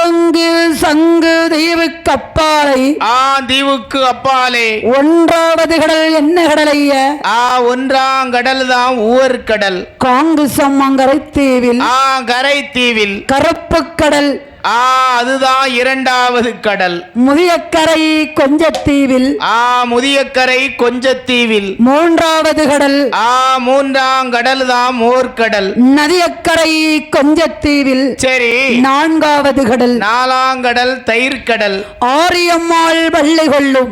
ஓங்கு சங்கு தீவுக்கு அப்பாலை தீவுக்கு அப்பாலே ஒன்றாவது கடல் என்ன கடலைய ஒன்றாம் கடல் தான் ஊர் கடல். காங்கு சம்மங்கரை தீவில் கரை தீவில் கருப்பு கடல் அதுதான் இரண்டாவது கடல். முதியக்கரை கொஞ்சத்தீவில் முதியக்கரை கொஞ்சத்தீவில் மூன்றாவது கடல் மூன்றாம் கடல் தான் மோர்கடல். நதியக்கரை கொஞ்சத்தீவில் சரி நான்காவது கடல் நாலாம் கடல் தயிர்கடல். ஆரியம்மாள் பள்ளி கொள்ளும்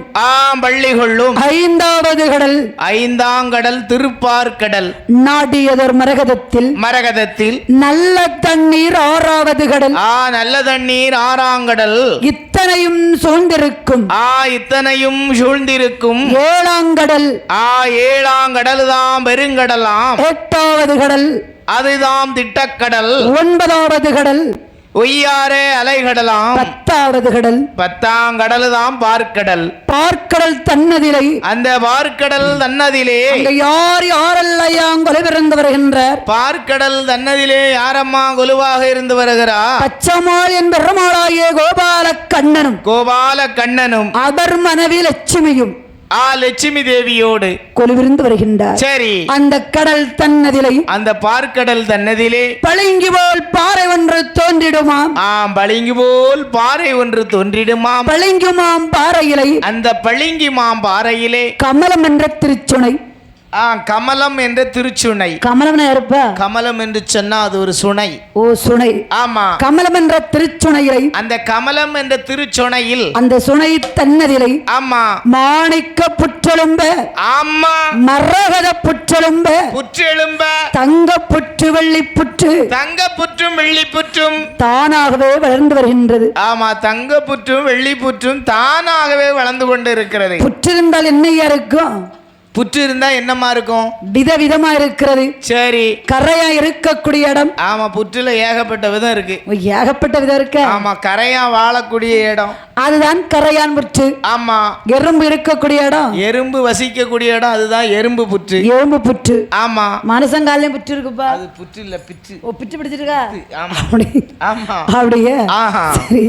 பள்ளி கொள்ளும் ஐந்தாவது கடல் ஐந்தாம் கடல் திருப்பார்கடல். நாடியதோர் மரகதத்தில் நல்ல தண்ணீர் ஆறாவது கடல். நல்ல தண்ணீர் ஆறாங்கடல். இத்தனையும் சூழ்ந்திருக்கும் இத்தனையும் சூழ்ந்திருக்கும் ஏழாங்கடல். ஏழாங்கடல் தான் பெருங்கடலாம். எட்டாவது கடல் அதுதான் திட்டக்கடல். ஒன்பதாவது கடல் ஒய்யாரே அலைகடலாம். பத்தாவது கடல் பத்தாம் கடல் தான் பார்க்கடல் தன்னதிலை. அந்த பார்க்கடல் தன்னதிலே யார் யாரெல்லாம் கொலுவிருந்து வருகின்றார். பார்க்கடல் தன்னதிலே யாரம்மா கொலுவாக இருந்து வருகிறார். பச்சமாள் என் பெருமாளாகிய கோபால கண்ணனும் அவர் மனைவி லட்சுமியும் லட்சுமி தேவியோடு கொலுவிருந்து வருகின்றார். சரி அந்த கடல் தன்னதிலே அந்த பார்க்கடல் தன்னதிலே பளிங்கு போல் பாறை ஒன்று தோன்றிடுமாம். பளிங்கு போல் பாறை ஒன்று தோன்றிடுமாம். பளிங்குமாம் பாறையிலே அந்த பளிங்குமாம் பாறையிலே கமலம் என்ற திருச்சுனை. கமலம் என்ற திருச்சுனை. கமலம் இருப்ப கமலம் என்று சொன்னா அது ஒரு சுனை. சுனை. ஆமா கமலம் என்ற திருச்சுனையிலை அந்த கமலம் என்ற திருச்சுனையில் அந்த சுனை தன்னதிலை ஆமா மாணிக்க புற்றெலும்ப மரகத புற்றெலும்ப தங்க புற்று வெள்ளி புற்று தங்க புற்றும் வெள்ளி புற்றும் தானாகவே வளர்ந்து வருகின்றது. ஆமா தங்க புற்றும் வெள்ளி புற்றும் தானாகவே வளர்ந்து கொண்டு இருக்கிறது. புற்றிருந்தால் என்னையா இருக்கும். புற்று இருந்தா என்னமா இருக்கும். விதவிதமா இருக்கிறது. சரி கரையா இருக்கக்கூடிய இடம். ஆமா புற்றுல ஏகப்பட்ட விதம் இருக்கு. ஏகப்பட்ட விதம் இருக்கு. ஆமா கரையா வாழக்கூடிய இடம் அதுதான் கரையான் புற்று. ஆமா எறும்பு இருக்கக்கூடிய இடம் எறும்பு வசிக்கக்கூடிய இடம் அதுதான் எறும்பு புற்று. ஆமா மனுஷங்காலையும் புற்று இருக்குப்பா. அது புற்று இல்ல பிச்சு. பிச்சு பிடிச்சிருக்கா. ஆமா அப்படியே சரி.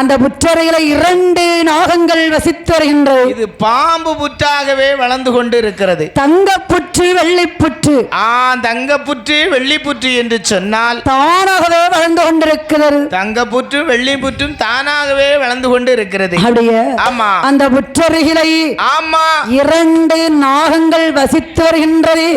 அந்த புற்றறையில 2 நாகங்கள் வசித்து வருகின்றது. இது பாம்பு புற்றாகவே வளர்ந்து கொண்டு இருக்கிறது. தங்க புற்று வெள்ளி புற்று. தங்க புற்று வெள்ளி புற்று என்று சொன்னால் தானாகவே வளர்ந்து கொண்டிருக்கிறது. தங்க புற்று வெள்ளி புற்றும் தானாகவே வளர்ந்து கொண்டு இருக்கிறது. அப்படியே ஆமா அந்த புற்றறையில 2 நாகங்கள் வசித்து வருகின்றது.